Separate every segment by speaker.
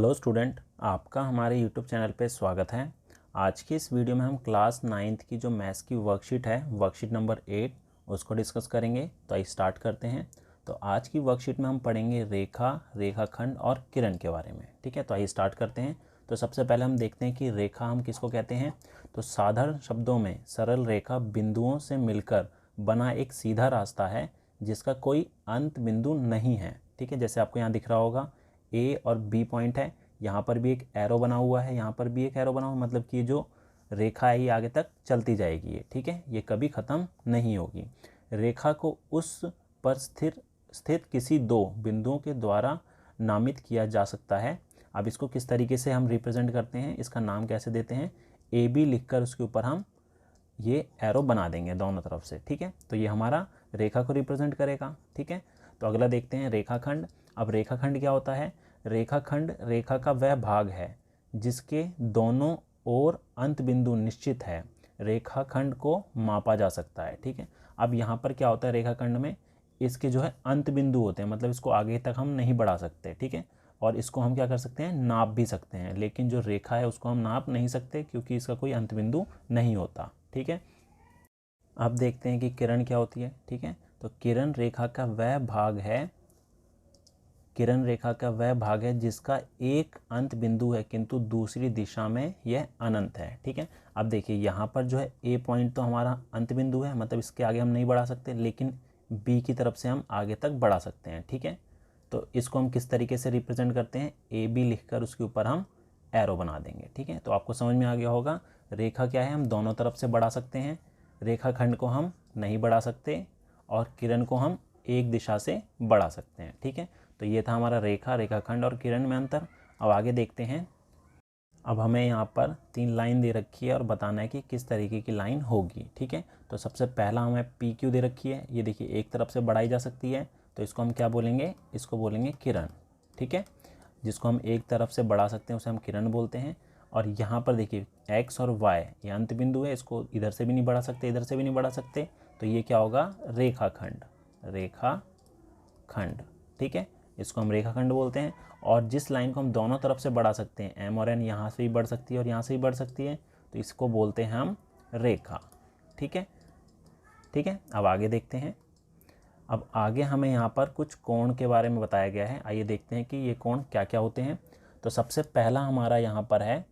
Speaker 1: Hello student, आपका हमारे YouTube channel पे स्वागत है। आज की इस वीडियो में हम क्लास 9th की जो मैथ्स की वर्कशीट है, वर्कशीट नंबर 8, उसको डिस्कस करेंगे। तो आइए स्टार्ट करते हैं। तो आज की वर्कशीट में हम पढ़ेंगे रेखा, रेखाखंड और किरण के बारे में। ठीक है, तो आइए स्टार्ट करते हैं। तो सबसे पहले हम देखते हैं कि रेखा हम किसको कहते हैं। तो साधारण शब्दों में सरल रेखा बिंदुओं से मिलकर बना एक सीधा रास्ता है जिसका कोई अंत बिंदु नहीं है। ठीक है, जैसे आपको यहाँ दिख रहा होगा ए और बी पॉइंट है, यहाँ पर भी एक एरो बना हुआ है, यहाँ पर भी एक एरो बना हुआ है, मतलब कि जो रेखा है ये आगे तक चलती जाएगी ये। ठीक है, ये कभी ख़त्म नहीं होगी। रेखा को उस पर स्थित किसी दो बिंदुओं के द्वारा नामित किया जा सकता है। अब इसको किस तरीके से हम रिप्रेजेंट करते हैं, इसका नाम कैसे देते हैं, ए बी लिख कर उसके ऊपर हम ये एरो बना देंगे दोनों तरफ से। ठीक है, तो ये हमारा रेखा को रिप्रेजेंट करेगा। ठीक है, तो अगला देखते हैं रेखाखंड। अब रेखाखंड क्या होता है। रेखाखंड रेखा का वह भाग है जिसके दोनों ओर अंत बिंदु निश्चित है, रेखाखंड को मापा जा सकता है। ठीक है, अब यहाँ पर क्या होता है, रेखाखंड में इसके जो है अंत बिंदु होते हैं, मतलब इसको आगे तक हम नहीं बढ़ा सकते। ठीक है, और इसको हम क्या कर सकते हैं, नाप भी सकते हैं, लेकिन जो रेखा है उसको हम नाप नहीं सकते क्योंकि इसका कोई अंत बिंदु नहीं होता। ठीक है, अब देखते हैं कि किरण क्या होती है। ठीक है, तो किरण रेखा का वह भाग है, किरण रेखा का वह भाग है जिसका एक अंत बिंदु है किंतु दूसरी दिशा में यह अनंत है। ठीक है, अब देखिए यहाँ पर जो है ए पॉइंट तो हमारा अंत बिंदु है, मतलब इसके आगे हम नहीं बढ़ा सकते, लेकिन बी की तरफ से हम आगे तक बढ़ा सकते हैं। ठीक है, तो इसको हम किस तरीके से रिप्रेजेंट करते हैं, ए बी लिख कर उसके ऊपर हम एरो बना देंगे। ठीक है, तो आपको समझ में आ गया होगा रेखा क्या है, हम दोनों तरफ से बढ़ा सकते हैं, रेखाखंड को हम नहीं बढ़ा सकते और किरण को हम एक दिशा से बढ़ा सकते हैं। ठीक है, तो ये था हमारा रेखा, रेखाखंड और किरण में अंतर। अब आगे देखते हैं। अब हमें यहाँ पर 3 लाइन दे रखी है और बताना है कि किस तरीके की लाइन होगी। ठीक है, तो सबसे पहला हमें पी क्यू दे रखी है, ये देखिए एक तरफ से बढ़ाई जा सकती है, तो इसको हम क्या बोलेंगे, इसको बोलेंगे किरण। ठीक है, जिसको हम एक तरफ से बढ़ा सकते हैं उसे हम किरण बोलते हैं। और यहाँ पर देखिए एक्स और वाई ये अंत बिंदु है, इसको इधर से भी नहीं बढ़ा सकते, इधर से भी नहीं बढ़ा सकते, तो ये क्या होगा, रेखाखंड, रेखाखंड। ठीक है, इसको हम रेखाखंड बोलते हैं। और जिस लाइन को हम दोनों तरफ से बढ़ा सकते हैं, एम और एन यहाँ से भी बढ़ सकती है और यहाँ से भी बढ़ सकती है, तो इसको बोलते हैं हम रेखा। ठीक है, ठीक है, अब आगे देखते हैं। अब आगे हमें यहाँ पर कुछ कोण के बारे में बताया गया है, आइए देखते हैं कि ये कोण क्या क्या होते हैं। तो सबसे पहला हमारा यहाँ पर है,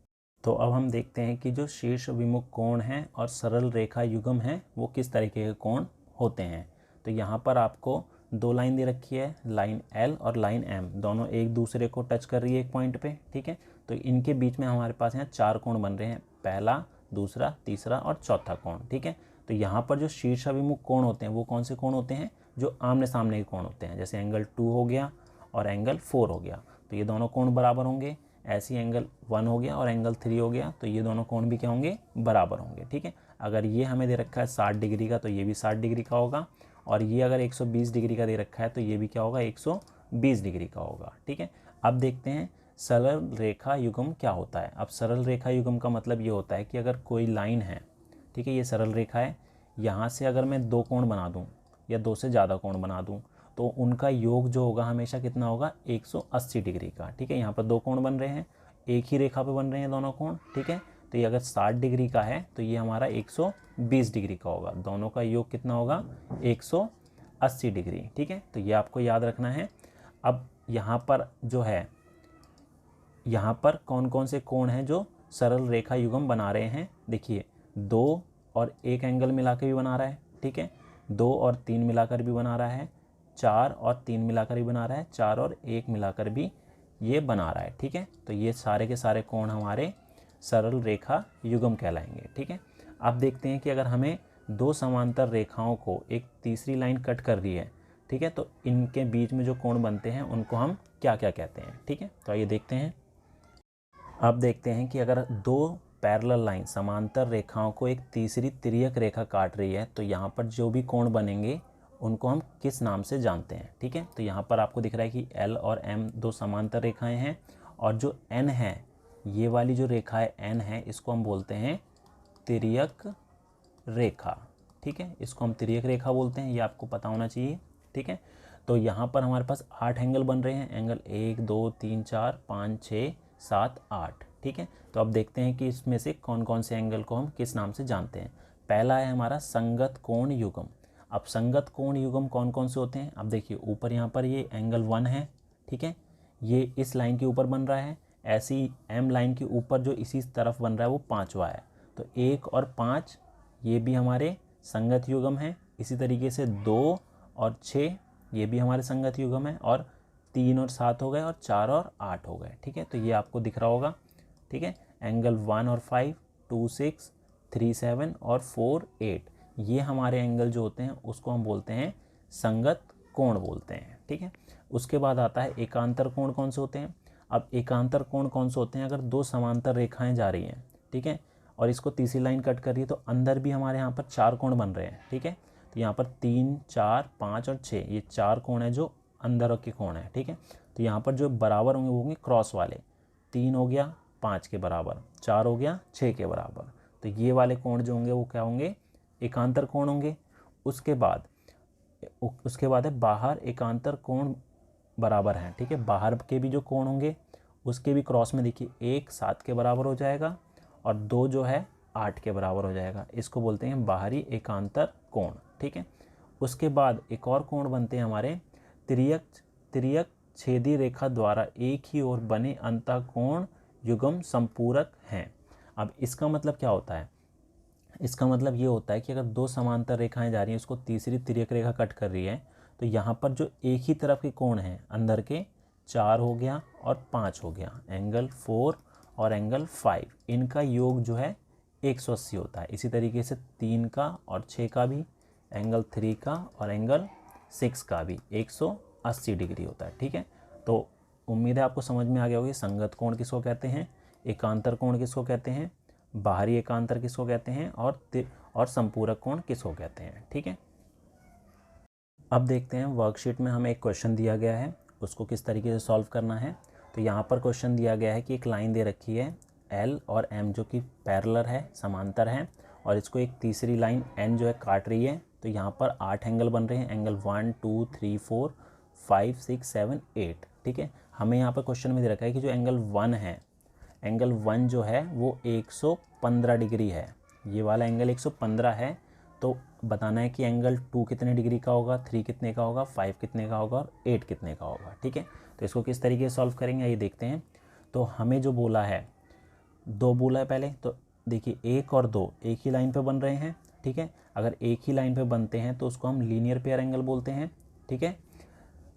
Speaker 1: तो अब हम देखते हैं कि जो शीर्ष विमुख कोण है और सरल रेखा युग्म है वो किस तरीके के कोण होते हैं। तो यहाँ पर आपको 2 लाइन दे रखी है, लाइन एल और लाइन एम, दोनों एक दूसरे को टच कर रही है एक पॉइंट पे। ठीक है, तो इनके बीच में हमारे पास यहाँ 4 कोण बन रहे हैं, पहला, दूसरा, तीसरा और चौथा कोण। ठीक है, तो यहाँ पर जो शीर्षाभिमुख कोण होते हैं वो कौन से कोण होते हैं, जो आमने सामने के कोण होते हैं, जैसे एंगल 2 हो गया और एंगल 4 हो गया, तो ये दोनों कोण बराबर होंगे। ऐसे ही एंगल 1 हो गया और एंगल 3 हो गया, तो ये दोनों कोण भी क्या होंगे, बराबर होंगे। ठीक है, अगर ये हमें दे रखा है 60 डिग्री का तो ये भी 60 डिग्री का होगा, और ये अगर 120 डिग्री का दे रखा है तो ये भी क्या होगा, 120 डिग्री का होगा। ठीक है, अब देखते हैं सरल रेखा युग्म क्या होता है। अब सरल रेखा युग्म का मतलब ये होता है कि अगर कोई लाइन है, ठीक है, ये सरल रेखा है, यहाँ से अगर मैं 2 कोण बना दूँ या 2 से ज़्यादा कोण बना दूँ तो उनका योग जो होगा हमेशा कितना होगा, 180 डिग्री का। ठीक है, यहाँ पर 2 कोण बन रहे हैं, एक ही रेखा पे बन रहे हैं दोनों कोण। ठीक है, तो ये अगर 60 डिग्री का है तो ये हमारा 120 डिग्री का होगा, दोनों का योग कितना होगा, 180 डिग्री। ठीक है, तो ये आपको याद रखना है। अब यहाँ पर जो है, यहाँ पर कौन कौन से कोण हैं जो सरल रेखा युग्म बना रहे हैं, देखिए 2 और 1 एंगल मिलाकर भी बना रहा है। ठीक है, 2 और 3 मिलाकर भी बना रहा है, 4 और 3 मिलाकर भी बना रहा है, 4 और 1 मिलाकर भी ये बना रहा है। ठीक है, तो ये सारे के सारे कोण हमारे सरल रेखा युग्म कहलाएंगे। ठीक है, अब देखते हैं कि अगर हमें 2 समांतर रेखाओं को एक तीसरी लाइन कट कर रही है, ठीक है, तो इनके बीच में जो कोण बनते हैं उनको हम क्या क्या कहते हैं। ठीक है, तो आइए देखते हैं। अब देखते हैं कि अगर 2 पैरेलल लाइन समांतर रेखाओं को एक तीसरी तिर्यक रेखा काट रही है तो यहाँ पर जो भी कोण बनेंगे उनको हम किस नाम से जानते हैं। ठीक है, तो यहाँ पर आपको दिख रहा है कि L और M 2 समांतर रेखाएं हैं, और जो N है, ये वाली जो रेखा है N है, इसको हम बोलते हैं तिर्यक रेखा। ठीक है, इसको हम तिर्यक रेखा बोलते हैं, ये आपको पता होना चाहिए। ठीक है, तो यहाँ पर हमारे पास 8 एंगल बन रहे हैं, एंगल 1 2 3 4 5 6 7, 8। ठीक है, तो अब देखते हैं कि इसमें से कौन कौन से एंगल को हम किस नाम से जानते हैं। पहला है हमारा संगत कोण युग्म। अब संगत कोण युग्म कौन कौन से होते हैं, अब देखिए ऊपर यहाँ पर ये एंगल 1 है, ठीक है, ये इस लाइन के ऊपर बन रहा है। ऐसी एम लाइन के ऊपर जो इसी तरफ बन रहा है वो 5वां है, तो 1 और 5 ये भी हमारे संगत युग्म है। इसी तरीके से 2 और 6 ये भी हमारे संगत युग्म है, और 3 और 7 हो गए, और 4 और 8 हो गए। ठीक है, तो ये आपको दिख रहा होगा। ठीक है, एंगल 1 और 5, 2, 6, 3, 7 और 4, 8 ये हमारे एंगल जो होते हैं उसको हम बोलते हैं संगत कोण बोलते हैं। ठीक है, उसके बाद आता है एकांतर कोण कौन से होते हैं। अब एकांतर कोण कौन से होते हैं, अगर दो समांतर रेखाएं जा रही हैं, ठीक है, और इसको तीसरी लाइन कट कर रही है, तो अंदर भी हमारे यहाँ पर 4 कोण बन रहे हैं। ठीक है, तो यहाँ पर 3, 4, 5 और 6 ये 4 कोण है जो अंदर के कोण है। ठीक है, तो यहाँ पर जो बराबर होंगे वो होंगे क्रॉस वाले। 3 हो गया 5 के बराबर, 4 हो गया 6 के बराबर, तो ये वाले कोण जो होंगे वो क्या होंगे, एकांतर कोण होंगे। उसके बाद है बाहर एकांतर कोण बराबर हैं। ठीक है, बाहर के भी जो कोण होंगे उसके भी क्रॉस में देखिए, 1 7 के बराबर हो जाएगा और 2 जो है 8 के बराबर हो जाएगा। इसको बोलते हैं बाहरी एकांतर कोण। ठीक है, उसके बाद एक और कोण बनते हैं हमारे तिर्यक छेदी रेखा द्वारा एक ही ओर बने अंतःकोण युग्म संपूरक हैं। अब इसका मतलब क्या होता है, इसका मतलब ये होता है कि अगर दो समांतर रेखाएं जा रही हैं, उसको तीसरी तिर्यक रेखा कट कर रही है, तो यहाँ पर जो एक ही तरफ के कोण हैं अंदर के, 4 हो गया और 5 हो गया, एंगल 4 और एंगल 5, इनका योग जो है 180 होता है। इसी तरीके से 3 का और 6 का भी, एंगल 3 का और एंगल 6 का भी 180 डिग्री होता है। ठीक है, तो उम्मीद है आपको समझ में आ गया होगा संगत कोण किसको कहते हैं, एकांतर कोण किसको कहते हैं, बाहरी एकांतर किसको कहते हैं, और संपूरक कोण किसको कहते हैं। ठीक है, अब देखते हैं वर्कशीट में हमें एक क्वेश्चन दिया गया है, उसको किस तरीके से सॉल्व करना है। तो यहाँ पर क्वेश्चन दिया गया है कि एक लाइन दे रखी है एल और एम जो कि पैरेलल है, समांतर है, और इसको एक तीसरी लाइन एन जो है काट रही है। तो यहाँ पर 8 एंगल बन रहे हैं, एंगल 1, 2, 3, 4, 5, 6, 7, 8। ठीक है, हमें यहाँ पर क्वेश्चन में दे रखा है कि जो एंगल 1 है, एंगल 1 जो है वो 115 डिग्री है, ये वाला एंगल 115 है। तो बताना है कि एंगल 2 कितने डिग्री का होगा, 3 कितने का होगा, 5 कितने का होगा और 8 कितने का होगा। ठीक है, तो इसको किस तरीके से सॉल्व करेंगे ये देखते हैं। तो हमें जो बोला है, 2 बोला है पहले, तो देखिए 1 और 2 एक ही लाइन पे बन रहे हैं। ठीक है, अगर एक ही लाइन पे बनते हैं तो उसको हम लीनियर पेयर एंगल बोलते हैं। ठीक है,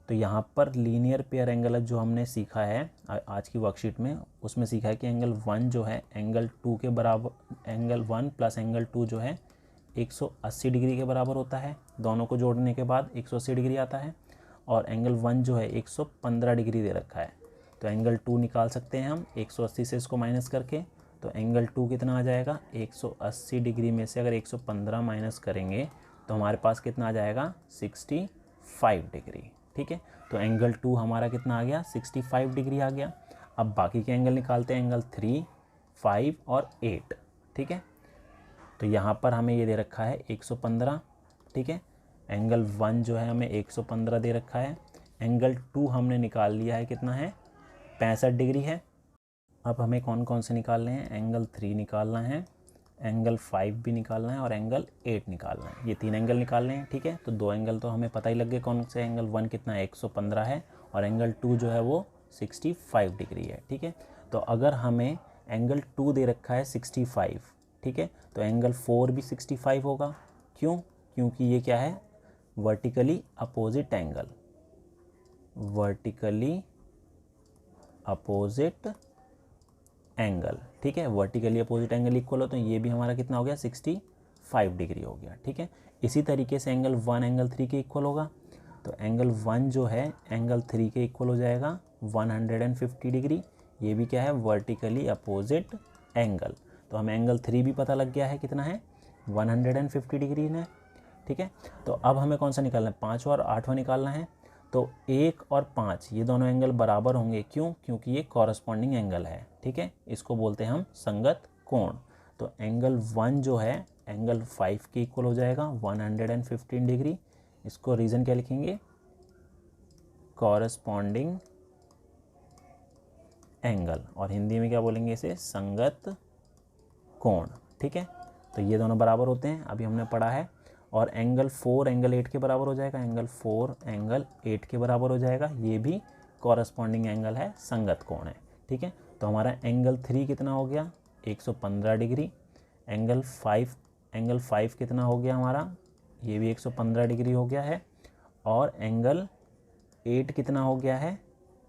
Speaker 1: तो यहाँ पर लीनियर पेयर एंगल जो हमने सीखा है आज की वर्कशीट में, उसमें सीखा है कि एंगल 1 जो है एंगल 2 के बराबर, एंगल 1 प्लस एंगल 2 जो है 180 डिग्री के बराबर होता है। दोनों को जोड़ने के बाद 180 डिग्री आता है, और एंगल 1 जो है 115 डिग्री दे रखा है। तो एंगल 2 निकाल सकते हैं हम 180 से इसको माइनस करके। तो एंगल 2 कितना आ जाएगा, 180 डिग्री में से अगर 115 माइनस करेंगे तो हमारे पास कितना आ जाएगा, 65 डिग्री। ठीक है, तो एंगल 2 हमारा कितना आ गया, 65 डिग्री आ गया। अब बाकी के एंगल निकालते हैं, एंगल 3, 5 और 8। ठीक है, तो यहाँ पर हमें ये दे रखा है 115। ठीक है, एंगल 1 जो है हमें 115 दे रखा है, एंगल 2 हमने निकाल लिया है, कितना है, 65 डिग्री है। अब हमें कौन कौन से निकालने हैं, एंगल 3 निकालना है, एंगल 5 भी निकालना है और एंगल 8 निकालना है, ये 3 एंगल निकालने हैं। ठीक है, तो 2 एंगल तो हमें पता ही लग गए कौन से, एंगल 1 कितना है, 115 है, और एंगल 2 जो है वो 65 डिग्री है। ठीक है, तो अगर हमें एंगल 2 दे रखा है 65, ठीक है, तो एंगल 4 भी 65 होगा। क्यों, क्योंकि ये क्या है, vertically opposite angle, vertically opposite angle. ठीक है, वर्टिकली अपोजिट एंगल इक्वल हो, तो ये भी हमारा कितना हो गया, 65 डिग्री हो गया। ठीक है, इसी तरीके से एंगल 1 एंगल 3 के इक्वल होगा, तो एंगल 1 जो है एंगल 3 के इक्वल हो जाएगा 150 डिग्री। ये भी क्या है, वर्टिकली अपोजिट एंगल। तो हमें एंगल 3 भी पता लग गया है, कितना है, 150 डिग्री है। ठीक है, तो अब हमें कौन सा निकालना है, 5वां और 8वां निकालना है। तो 1 और 5 ये दोनों एंगल बराबर होंगे, क्यों, क्योंकि ये कॉरस्पॉन्डिंग एंगल है। ठीक है, इसको बोलते हैं हम संगत कोण। तो एंगल 1 जो है एंगल 5 के इक्वल हो जाएगा 115 डिग्री। इसको रीज़न क्या लिखेंगे, कॉरस्पॉन्डिंग एंगल, और हिंदी में क्या बोलेंगे इसे, संगत कोण। ठीक है, तो ये दोनों बराबर होते हैं, अभी हमने पढ़ा है। और एंगल 4 एंगल 8 के बराबर हो जाएगा, एंगल 4 एंगल 8 के बराबर हो जाएगा, ये भी कॉरस्पॉन्डिंग एंगल है, संगत कोण है। ठीक है, तो हमारा एंगल 3 कितना हो गया, 115 डिग्री। एंगल 5 कितना हो गया हमारा, ये भी 115 डिग्री हो गया है। और एंगल 8 कितना हो गया है,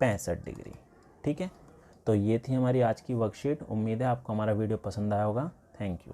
Speaker 1: 65 डिग्री। ठीक है, तो ये थी हमारी आज की वर्कशीट। उम्मीद है आपको हमारा वीडियो पसंद आया होगा। Thank you.